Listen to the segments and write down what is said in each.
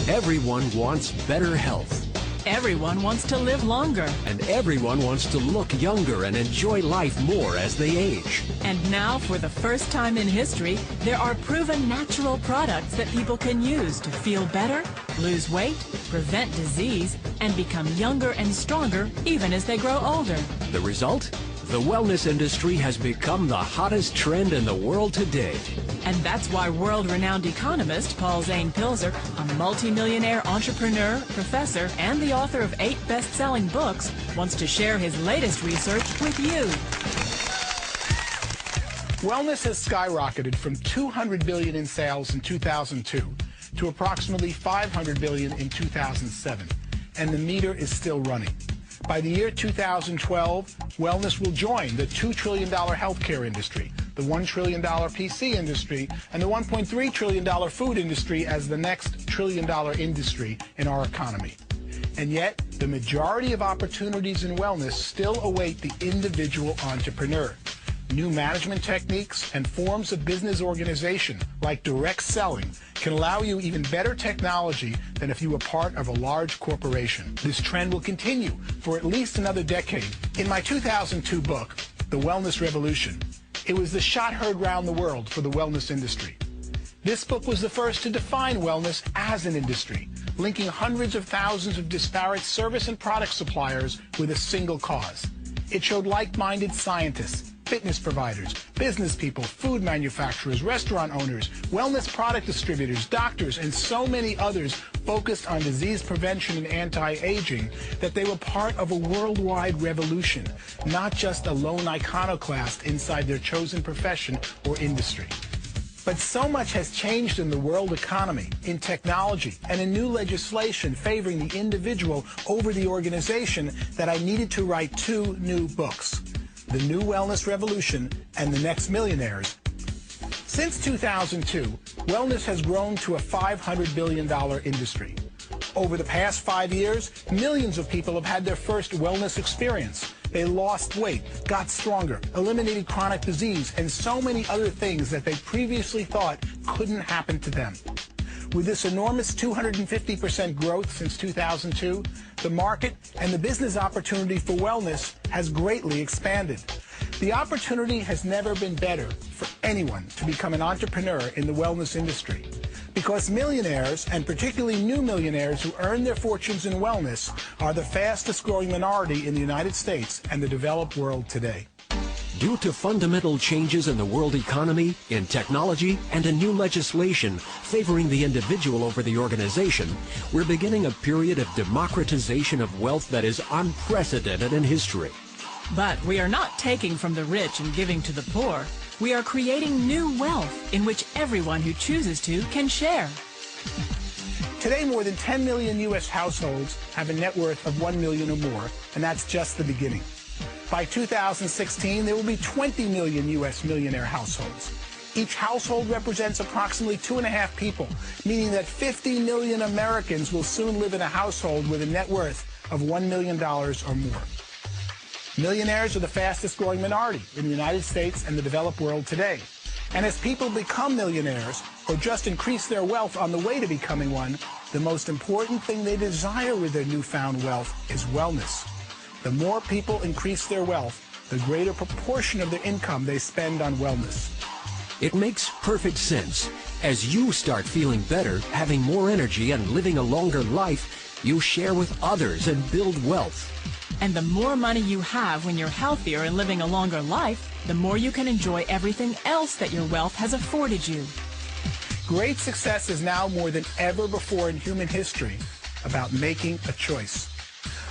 Everyone wants better health. Everyone wants to live longer. And everyone wants to look younger and enjoy life more as they age. And now, for the first time in history, there are proven natural products that people can use to feel better, lose weight, prevent disease, and become younger and stronger even as they grow older. The result? The wellness industry has become the hottest trend in the world today. And that's why world-renowned economist Zane Pilzer, a multimillionaire entrepreneur, professor, and the author of 8 best-selling books, wants to share his latest research with you. Wellness has skyrocketed from $200 billion in sales in 2002 to approximately $500 billion in 2007, and the meter is still running. By the year 2012, wellness will join the $2 trillion healthcare industry, the $1 trillion PC industry, and the $1.3 trillion food industry as the next trillion-dollar industry in our economy. And yet, the majority of opportunities in wellness still await the individual entrepreneur. New management techniques and forms of business organization, like direct selling, can allow you even better technology than if you were part of a large corporation. This trend will continue for at least another decade. In my 2002 book, The Wellness Revolution, it was the shot heard round the world for the wellness industry. This book was the first to define wellness as an industry, linking hundreds of thousands of disparate service and product suppliers with a single cause. It showed like-minded scientists, fitness providers, business people, food manufacturers, restaurant owners, wellness product distributors, doctors, and so many others focused on disease prevention and anti-aging that they were part of a worldwide revolution, not just a lone iconoclast inside their chosen profession or industry. But so much has changed in the world economy, in technology, and in new legislation favoring the individual over the organization that I needed to write 2 new books. The New Wellness Revolution and The Next Millionaires. Since 2002, wellness has grown to a $500 billion industry. Over the past 5 years, millions of people have had their first wellness experience. They lost weight, got stronger, eliminated chronic disease, and so many other things that they previously thought couldn't happen to them. With this enormous 250% growth since 2002, the market and the business opportunity for wellness has greatly expanded. The opportunity has never been better for anyone to become an entrepreneur in the wellness industry, because millionaires, and particularly new millionaires who earn their fortunes in wellness, are the fastest growing minority in the United States and the developed world today. Due to fundamental changes in the world economy, in technology, and in new legislation favoring the individual over the organization, we're beginning a period of democratization of wealth that is unprecedented in history. But we are not taking from the rich and giving to the poor. We are creating new wealth in which everyone who chooses to can share. Today, more than 10 million U.S. households have a net worth of $1 million or more, and that's just the beginning. By 2016, there will be 20 million U.S. millionaire households. Each household represents approximately 2.5 people, meaning that 50 million Americans will soon live in a household with a net worth of $1 million or more. Millionaires are the fastest growing minority in the United States and the developed world today. And as people become millionaires, or just increase their wealth on the way to becoming one, the most important thing they desire with their newfound wealth is wellness. The more people increase their wealth, the greater proportion of their income they spend on wellness. It makes perfect sense. As you start feeling better, having more energy, and living a longer life, you share with others and build wealth. And the more money you have when you're healthier and living a longer life, the more you can enjoy everything else that your wealth has afforded you. Great success is now more than ever before in human history about making a choice.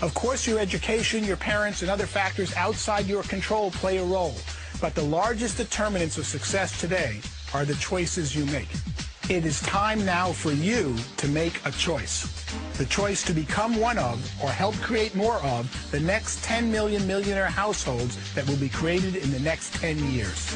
Of course, your education, your parents, and other factors outside your control play a role, but the largest determinants of success today are the choices you make. It is time now for you to make a choice. The choice to become one of, or help create more of, the next 10 million millionaire households that will be created in the next 10 years.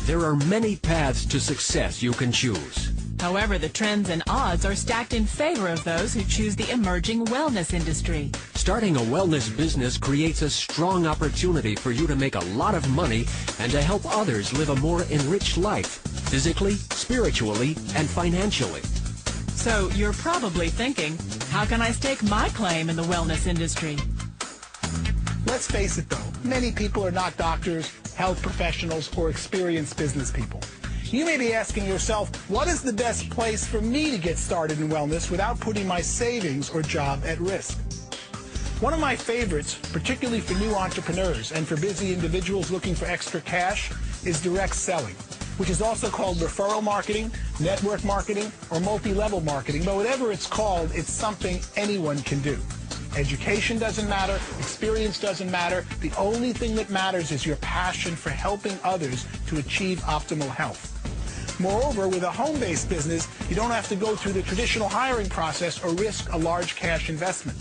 There are many paths to success you can choose. However, the trends and odds are stacked in favor of those who choose the emerging wellness industry. Starting a wellness business creates a strong opportunity for you to make a lot of money and to help others live a more enriched life, physically, spiritually, and financially. So you're probably thinking, how can I stake my claim in the wellness industry? Let's face it though, many people are not doctors, health professionals, or experienced business people. You may be asking yourself, what is the best place for me to get started in wellness without putting my savings or job at risk? One of my favorites, particularly for new entrepreneurs and for busy individuals looking for extra cash, is direct selling, which is also called referral marketing, network marketing, or multi-level marketing. But whatever it's called, it's something anyone can do. Education doesn't matter, experience doesn't matter. The only thing that matters is your passion for helping others to achieve optimal health. Moreover, with a home-based business, you don't have to go through the traditional hiring process or risk a large cash investment.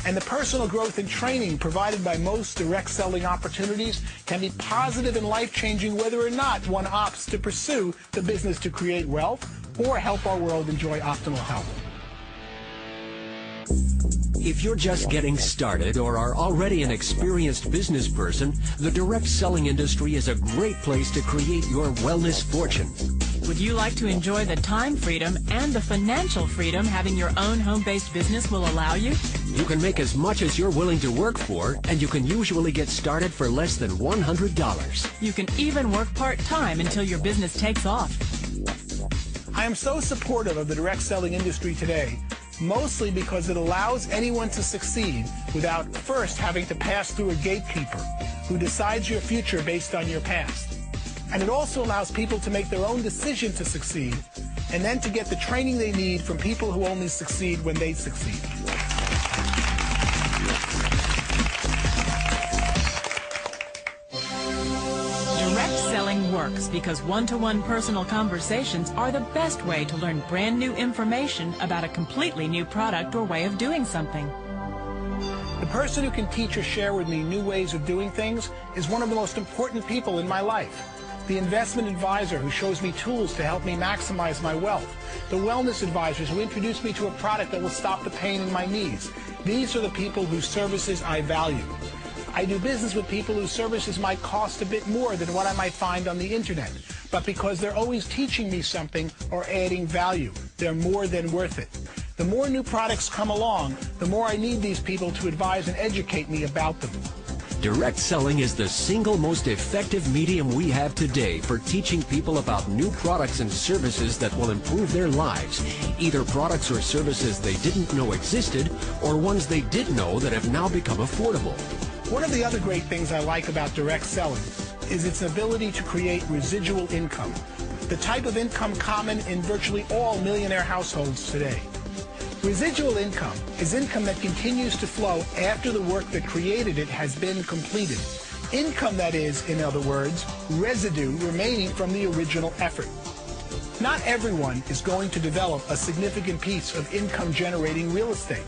And the personal growth and training provided by most direct selling opportunities can be positive and life-changing whether or not one opts to pursue the business to create wealth or help our world enjoy optimal health. If you're just getting started or are already an experienced business person, the direct selling industry is a great place to create your wellness fortune. Would you like to enjoy the time freedom and the financial freedom having your own home-based business will allow you? You can make as much as you're willing to work for, and you can usually get started for less than $100. You can even work part-time until your business takes off. I am so supportive of the direct selling industry today, mostly because it allows anyone to succeed without first having to pass through a gatekeeper who decides your future based on your past. And it also allows people to make their own decision to succeed and then to get the training they need from people who only succeed when they succeed. Direct selling works because one-to-one personal conversations are the best way to learn brand new information about a completely new product or way of doing something. The person who can teach or share with me new ways of doing things is one of the most important people in my life. The investment advisor who shows me tools to help me maximize my wealth. The wellness advisors who introduce me to a product that will stop the pain in my knees. These are the people whose services I value. I do business with people whose services might cost a bit more than what I might find on the internet, but because they're always teaching me something or adding value, they're more than worth it. The more new products come along, the more I need these people to advise and educate me about them. Direct selling is the single most effective medium we have today for teaching people about new products and services that will improve their lives, either products or services they didn't know existed or ones they did know that have now become affordable. One of the other great things I like about direct selling is its ability to create residual income, the type of income common in virtually all millionaire households today. Residual income is income that continues to flow after the work that created it has been completed. Income that is, in other words, residue remaining from the original effort. Not everyone is going to develop a significant piece of income-generating real estate,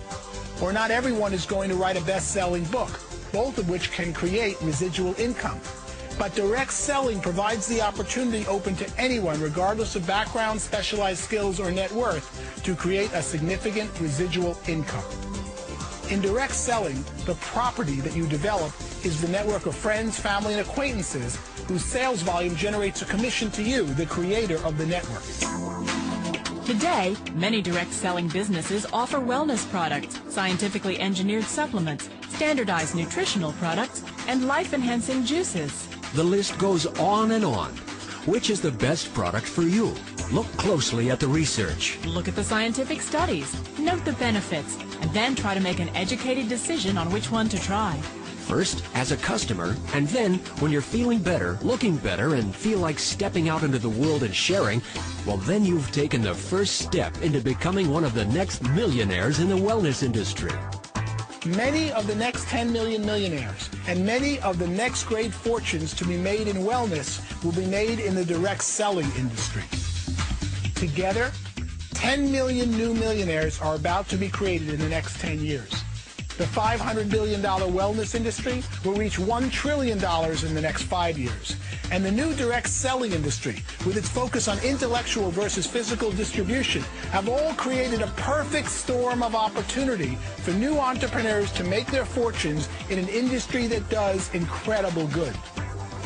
or not everyone is going to write a best-selling book, both of which can create residual income. But direct selling provides the opportunity open to anyone, regardless of background, specialized skills, or net worth, to create a significant residual income. In direct selling, the property that you develop is the network of friends, family, and acquaintances whose sales volume generates a commission to you, the creator of the network. Today, many direct selling businesses offer wellness products, scientifically engineered supplements, standardized nutritional products, and life-enhancing juices. The list goes on and on. Which is the best product for you? Look closely at the research. Look at the scientific studies, note the benefits, and then try to make an educated decision on which one to try. First, as a customer, and then when you're feeling better, looking better, and feel like stepping out into the world and sharing, well, then you've taken the first step into becoming one of the next millionaires in the wellness industry. Many of the next 10 million millionaires and many of the next great fortunes to be made in wellness will be made in the direct selling industry. Together, 10 million new millionaires are about to be created in the next 10 years. The $500 billion wellness industry will reach $1 trillion in the next 5 years. And the new direct selling industry, with its focus on intellectual versus physical distribution, have all created a perfect storm of opportunity for new entrepreneurs to make their fortunes in an industry that does incredible good.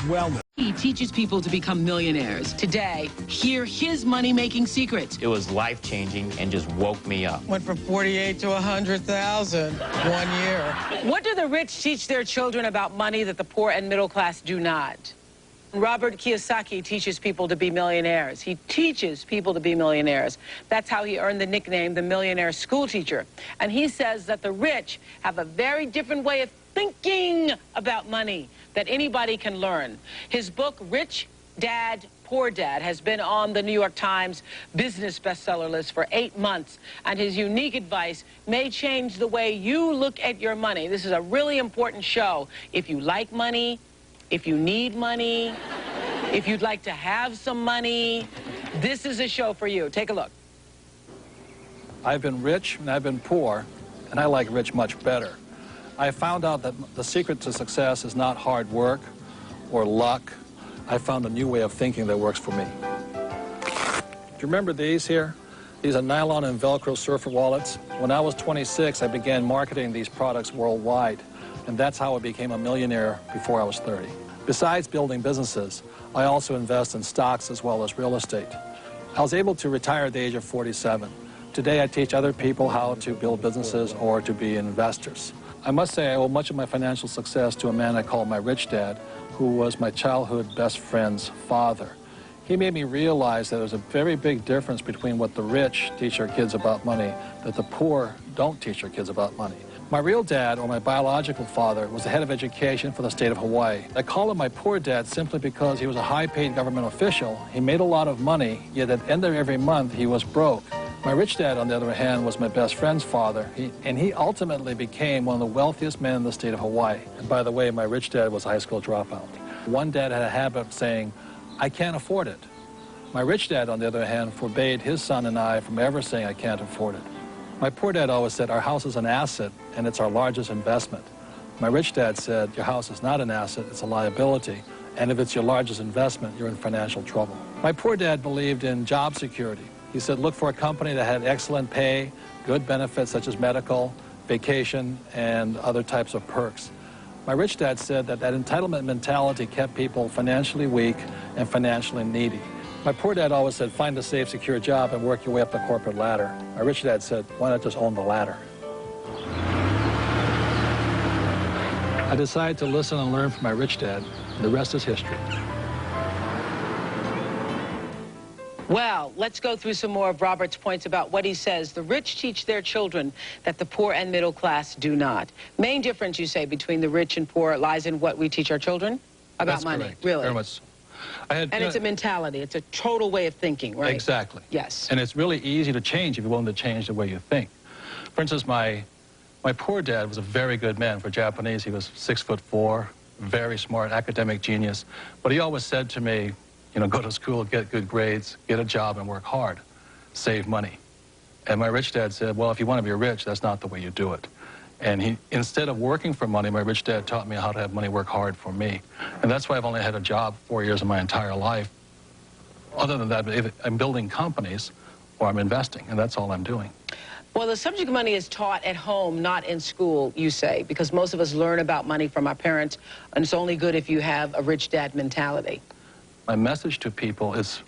Wellness. He teaches people to become millionaires. Today, hear his money-making secrets. It was life-changing and just woke me up. Went from 48 to 100,000 1 year. What do the rich teach their children about money that the poor and middle class do not? Robert Kiyosaki teaches people to be millionaires. He teaches people to be millionaires. That's how he earned the nickname the millionaire school teacher. And he says that the rich have a very different way of thinking about money that anybody can learn. His book, Rich Dad, Poor Dad, has been on the New York Times business bestseller list for 8 months, and his unique advice may change the way you look at your money. This is a really important show. If you like money, if you need money, if you'd like to have some money, this is a show for you. Take a look. I've been rich and I've been poor, and I like rich much better. I found out that the secret to success is not hard work or luck. I found a new way of thinking that works for me. Do you remember these here? These are nylon and Velcro surfer wallets. When I was 26, I began marketing these products worldwide, and that's how I became a millionaire before I was 30. Besides building businesses, I also invest in stocks as well as real estate. I was able to retire at the age of 47. Today, I teach other people how to build businesses or to be investors. I must say I owe much of my financial success to a man I call my rich dad, who was my childhood best friend's father. He made me realize that there's a very big difference between what the rich teach their kids about money that the poor don't teach their kids about money. My real dad, or my biological father, was the head of education for the state of Hawaii. I call him my poor dad simply because he was a high-paid government official. He made a lot of money, yet at the end of every month he was broke. My rich dad, on the other hand, was my best friend's father, and he ultimately became one of the wealthiest men in the state of Hawaii. And by the way, my rich dad was a high school dropout. One dad had a habit of saying, "I can't afford it." My rich dad, on the other hand, forbade his son and I from ever saying, "I can't afford it." My poor dad always said, "Our house is an asset, and it's our largest investment." My rich dad said, "Your house is not an asset, it's a liability, and if it's your largest investment, you're in financial trouble." My poor dad believed in job security. He said, look for a company that had excellent pay, good benefits such as medical, vacation, and other types of perks. My rich dad said that entitlement mentality kept people financially weak and financially needy. My poor dad always said, find a safe, secure job and work your way up the corporate ladder. My rich dad said, why not just own the ladder? I decided to listen and learn from my rich dad, and the rest is history. Well, let's go through some more of Robert's points about what he says. The rich teach their children that the poor and middle class do not. Main difference, you say, between the rich and poor lies in what we teach our children about That's money. Correct. Really? Very much. And it's a mentality. It's a total way of thinking, right? Exactly. Yes. And it's really easy to change if you're willing to change the way you think. For instance, my poor dad was a very good man. For Japanese, he was 6'4", very smart, academic genius. But he always said to me, you know, go to school, get good grades, get a job, and work hard. Save money. And my rich dad said, well, if you want to be rich, that's not the way you do it. And instead of working for money, my rich dad taught me how to have money work hard for me. And that's why I've only had a job 4 years of my entire life. Other than that, I'm building companies or I'm investing, and that's all I'm doing. Well, the subject of money is taught at home, not in school, you say, because most of us learn about money from our parents, and it's only good if you have a rich dad mentality. My message to people is,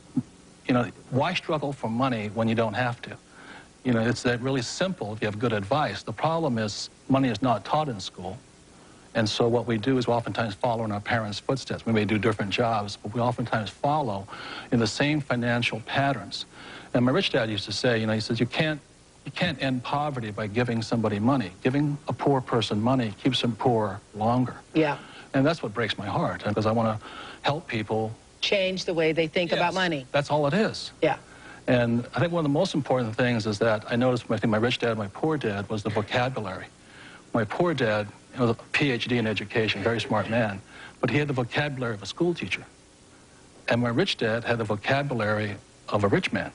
you know, why struggle for money when you don't have to? You know, it's that really simple if you have good advice. The problem is money is not taught in school. And so what we do is we oftentimes follow in our parents' footsteps. We may do different jobs, but we oftentimes follow in the same financial patterns. And my rich dad used to say, you know, he says, you can't end poverty by giving somebody money. Giving a poor person money keeps them poor longer. Yeah. And that's what breaks my heart, because I want to help people change the way they think about money. That's all it is. Yeah. And I think one of the most important things is that I noticed between my rich dad and my poor dad was the vocabulary. My poor dad was a PhD in education, very smart man, but he had the vocabulary of a school teacher. And my rich dad had the vocabulary of a rich man.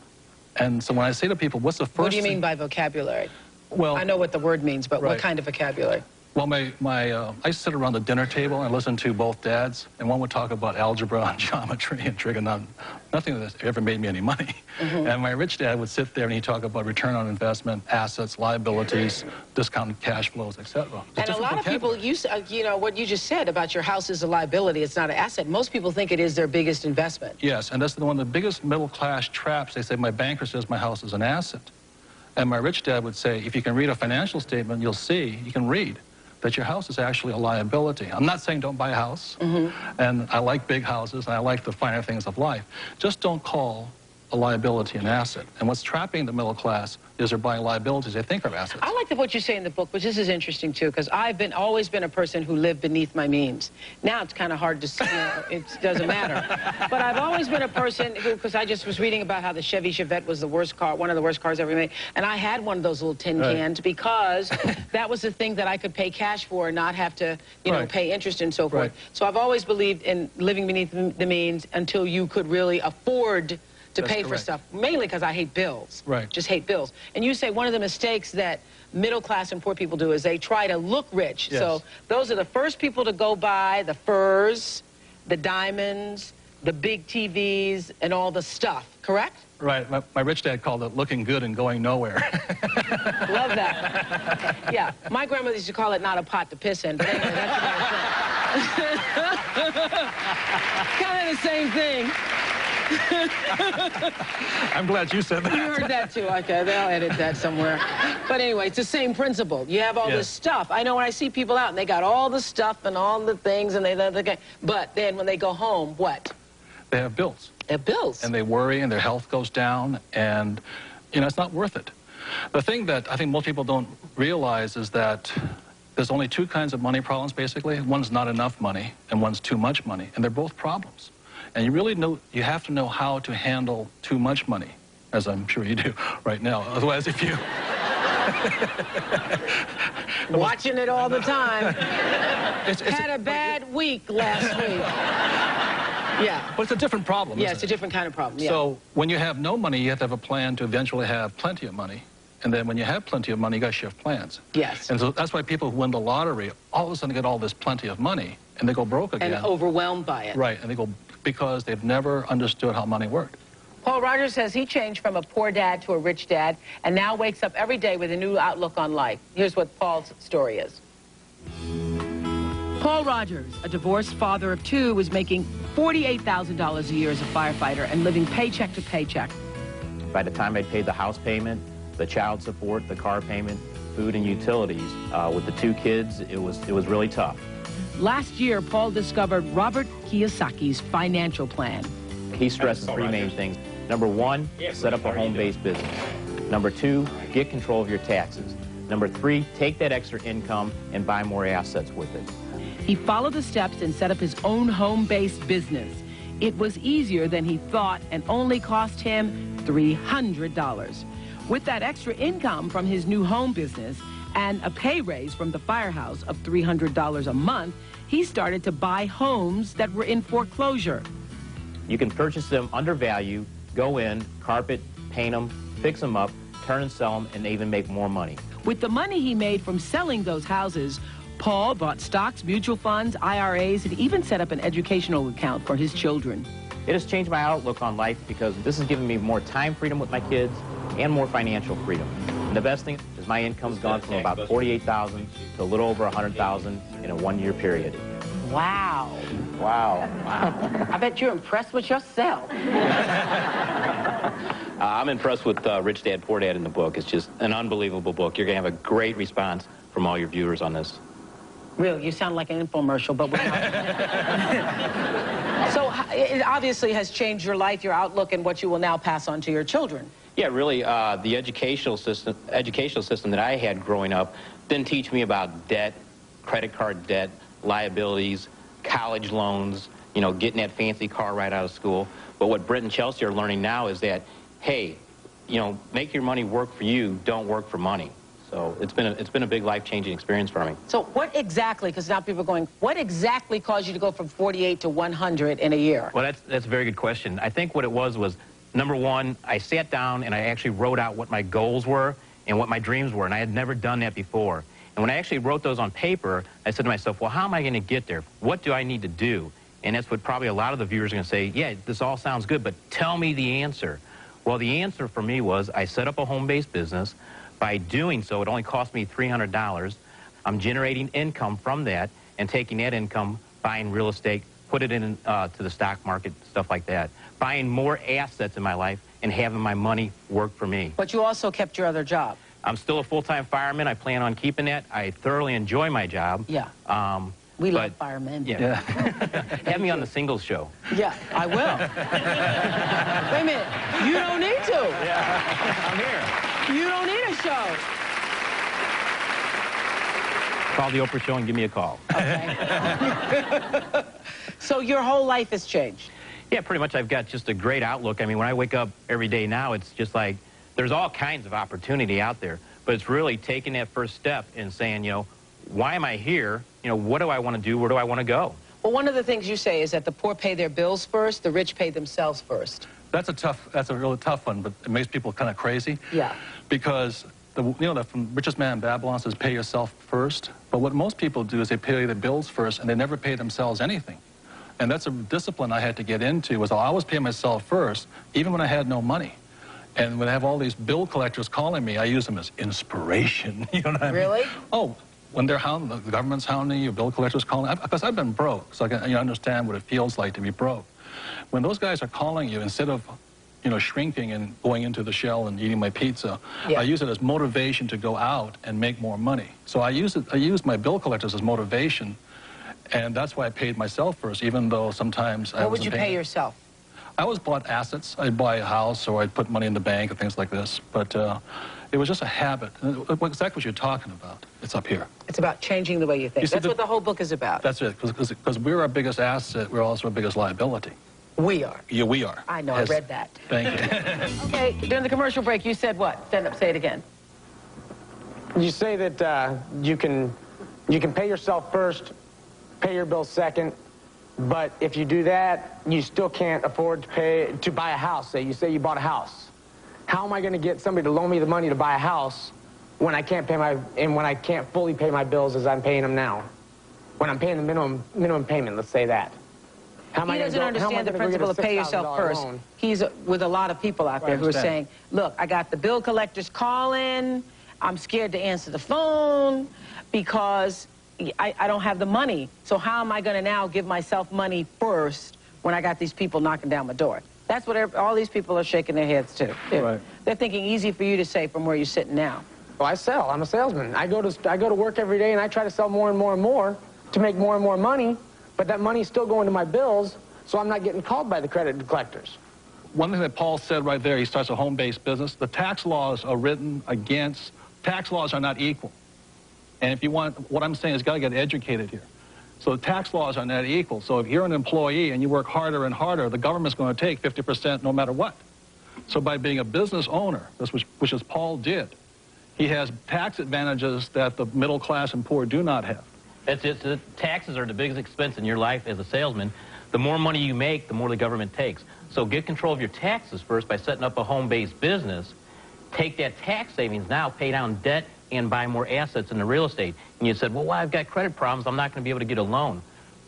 And so when I say to people, what's the first What do you mean by vocabulary? Well, I know what the word means, but right. what kind of vocabulary? Well, I used to sit around the dinner table and listen to both dads, and one would talk about algebra and geometry and trigonometry. Nothing of this ever made me any money. And my rich dad would sit there and he'd talk about return on investment, assets, liabilities, discounted cash flows, etc. And a lot of people, you know, what you just said about your house is a liability, it's not an asset. Most people think it is their biggest investment. Yes, and that's one of the biggest middle-class traps. They say, my banker says my house is an asset. And my rich dad would say, if you can read a financial statement, you'll see, you can read that your house is actually a liability. I'm not saying don't buy a house, and I like big houses, and I like the finer things of life. Just don't call a liability an asset. And what's trapping the middle class is they're buying liabilities they think are assets. I like what you say in the book, but this is interesting too, because I've always been a person who lived beneath my means. Now it's kind of hard to see, it doesn't matter. But I've always been a person who, because I just was reading about how the Chevy Chevette was the worst car, one of the worst cars ever made, and I had one of those little tin cans because that was the thing that I could pay cash for and not have to, you know, pay interest and so forth. So I've always believed in living beneath the means until you could really afford to pay for stuff, mainly because I hate bills. Just hate bills. And you say one of the mistakes that middle class and poor people do is they try to look rich. So those are the first people to go buy the furs, the diamonds, the big TVs, and all the stuff, correct? Right. My rich dad called it looking good and going nowhere. Love that. Yeah. My grandmother used to call it not a pot to piss in, but anyway, that's another thing. Kind of the same thing. I'm glad you said that. You heard that too. Okay, they'll edit that somewhere. But anyway, it's the same principle. You have all this stuff. I know when I see people out and they got all the stuff and all the things and but then when they go home, what? They have bills. They have bills. And they worry and their health goes down and, you know, it's not worth it. The thing that I think most people don't realize is that there's only two kinds of money problems, basically. One's not enough money and one's too much money, and they're both problems. And you really you have to know how to handle too much money, as I'm sure you do right now. Otherwise, if you... Watching it all the time. Had a bad week last week. Yeah. But it's a different problem, Yeah, it's a different kind of problem, So when you have no money, you have to have a plan to eventually have plenty of money. And then when you have plenty of money, you got to shift plans. Yes. And so that's why people who win the lottery all of a sudden get all this plenty of money, and they go broke again. And overwhelmed by it. Right, and they go because they've never understood how money worked. Paul Rogers says he changed from a poor dad to a rich dad and now wakes up every day with a new outlook on life. Here's what Paul's story is. Paul Rogers, a divorced father of two, was making $48,000 a year as a firefighter and living paycheck to paycheck. By the time I'd paid the house payment, the child support, the car payment, food and utilities, with the two kids, it was really tough. Last year, Paul discovered Robert Kiyosaki's financial plan. He stresses three main things. Number one, set up a home-based business. Number two, get control of your taxes. Number three, take that extra income and buy more assets with it. He followed the steps and set up his own home-based business. It was easier than he thought and only cost him $300. With that extra income from his new home business and a pay raise from the firehouse of $300 a month, he started to buy homes that were in foreclosure. You can purchase them under value, go in, carpet, paint them, fix them up, turn and sell them, and even make more money. With the money he made from selling those houses, Paul bought stocks, mutual funds, IRAs, and even set up an educational account for his children. It has changed my outlook on life because this has given me more time freedom with my kids and more financial freedom. And the best thing is my income's gone from about $48,000 to a little over $100,000 in a one-year period. Wow. Wow. I bet you're impressed with yourself. I'm impressed with Rich Dad, Poor Dad in the book. It's just an unbelievable book. You're going to have a great response from all your viewers on this. Really, you sound like an infomercial, but we're not. So it obviously has changed your life, your outlook, and what you will now pass on to your children. Yeah, really, the educational system that I had growing up didn't teach me about debt, credit card debt, liabilities, college loans, you know, getting that fancy car right out of school. But what Britt and Chelsea are learning now is that, hey, you know, make your money work for you, don't work for money. So it's been a big life-changing experience for me. So what exactly, because now people are going, what exactly caused you to go from 48 to 100 in a year? Well, that's a very good question. I think what it was, number one, I sat down and I actually wrote out what my goals were and what my dreams were, and I had never done that before. And when I actually wrote those on paper, I said to myself, well, how am I going to get there? What do I need to do? And that's what probably a lot of the viewers are going to say, yeah, this all sounds good, but tell me the answer. Well, the answer for me was I set up a home-based business. By doing so, it only cost me $300. I'm generating income from that and taking that income, buying real estate, put it in to the stock market, stuff like that. Buying more assets in my life and having my money work for me. But you also kept your other job. I'm still a full-time fireman. I plan on keeping that. I thoroughly enjoy my job. Yeah. We love firemen. Yeah. Have me on the singles show. Yeah, I will. Wait a minute. You don't need to. Yeah, I'm here. You don't need a show. Call the Oprah show and give me a call. Okay. So your whole life has changed. Yeah, pretty much. I've got just a great outlook. I mean, when I wake up every day now, it's just like there's all kinds of opportunity out there. But it's really taking that first step and saying, you know, why am I here? You know, what do I want to do? Where do I want to go? Well, one of the things you say is that the poor pay their bills first, the rich pay themselves first. That's a really tough one, but it makes people kind of crazy. Yeah. Because the richest man in Babylon says pay yourself first. But what most people do is they pay their bills first and they never pay themselves anything. And that's a discipline I had to get into, was I'll always pay myself first, even when I had no money. And when I have all these bill collectors calling me, I use them as inspiration. You know what I mean? Really? Oh, when they're hounding, the government's hounding you, bill collectors calling, because I've been broke, so I can understand what it feels like to be broke. When those guys are calling you, instead of shrinking and going into the shell and eating my pizza, I use it as motivation to go out and make more money. So I use my bill collectors as motivation, and that's why I paid myself first, even though sometimes I wasn't paying. What would you pay yourself? I always bought assets. I'd buy a house, or I'd put money in the bank and things like this. But it was just a habit. Exactly what you're talking about. It's up here. It's about changing the way you think. That's what the whole book is about. That's it, because we're our biggest asset. We're also our biggest liability. We are. Yeah, we are. I know, I read that. Thank you. Okay, during the commercial break, you said what? Stand up, say it again. You say that you can pay yourself first, pay your bills second, but if you do that, you still can't afford to buy a house. You say you bought a house. How am I going to get somebody to loan me the money to buy a house when I can't when I can't fully pay my bills as I'm paying them now? When I'm paying the minimum payment, let's say that. He doesn't understand the principle of pay yourself first. He's with a lot of people out there who are saying, look, I got the bill collectors calling. I'm scared to answer the phone because I don't have the money. So how am I going to now give myself money first when I got these people knocking down my door? That's what all these people are shaking their heads to. They're thinking easy for you to say from where you're sitting now. Well, I sell. I'm a salesman. I go to work every day and I try to sell more and more and more to make more and more money. But that money's still going to my bills, so I'm not getting called by the credit collectors. One thing that Paul said right there, he starts a home-based business. The tax laws are written against, tax laws are not equal. And if you want, what I'm saying is, got to get educated here. So the tax laws are not equal. So if you're an employee and you work harder and harder, the government's going to take 50% no matter what. So by being a business owner, which is Paul did, he has tax advantages that the middle class and poor do not have. The taxes are the biggest expense in your life as a salesman. The more money you make, the more the government takes. So get control of your taxes first by setting up a home-based business. Take that tax savings now, pay down debt, and buy more assets in the real estate. And you said, well, I've got credit problems. I'm not going to be able to get a loan.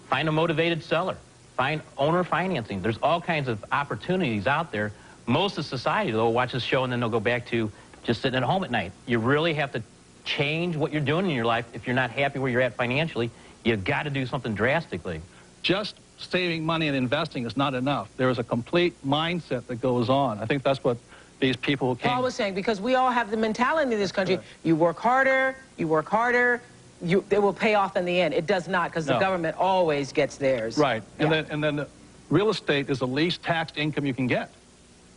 Find a motivated seller. Find owner financing. There's all kinds of opportunities out there. Most of society, though, will watch this show and then they'll go back to just sitting at home at night. You really have to change what you're doing in your life. If you're not happy where you're at financially, you've got to do something drastically. Just saving money and investing is not enough. There is a complete mindset that goes on. I think that's what these people who came... Paul was saying, because we all have the mentality in this country, you work harder, it will pay off in the end. It does not, because the government always gets theirs. Right, and then the real estate is the least taxed income you can get.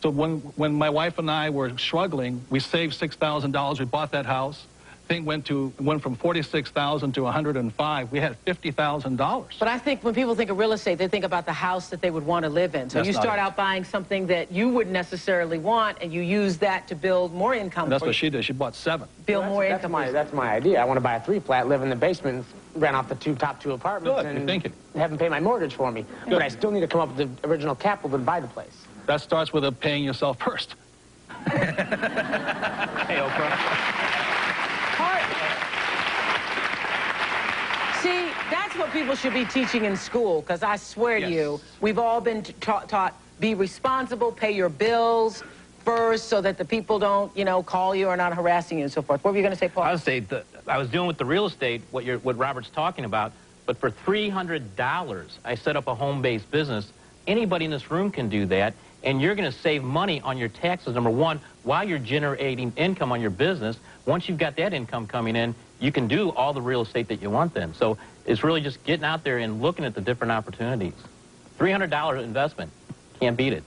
So when my wife and I were struggling, we saved $6,000, we bought that house. Thing went from $46,000 to $105,000. We had $50,000. But I think when people think of real estate, they think about the house that they would want to live in. So you start out buying something that you wouldn't necessarily want, and you use that to build more income. And that's what she did. She bought 7. Build more income. That's my idea. I want to buy a 3-flat, live in the basement, rent off the top two apartments, and have them pay my mortgage for me. Good. But I still need to come up with the original capital to buy the place. That starts with paying yourself first. Hey, Oprah. See, that's what people should be teaching in school, because I swear to you, we've all been taught be responsible, pay your bills first so that the people don't, you know, call you or not harassing you and so forth. What were you going to say, Paul? I would say that I was dealing with the real estate, what Robert's talking about, but for $300, I set up a home-based business. Anybody in this room can do that, and you're going to save money on your taxes, number one, while you're generating income on your business. Once you've got that income coming in, you can do all the real estate that you want then. So it's really just getting out there and looking at the different opportunities. $300 investment, can't beat it.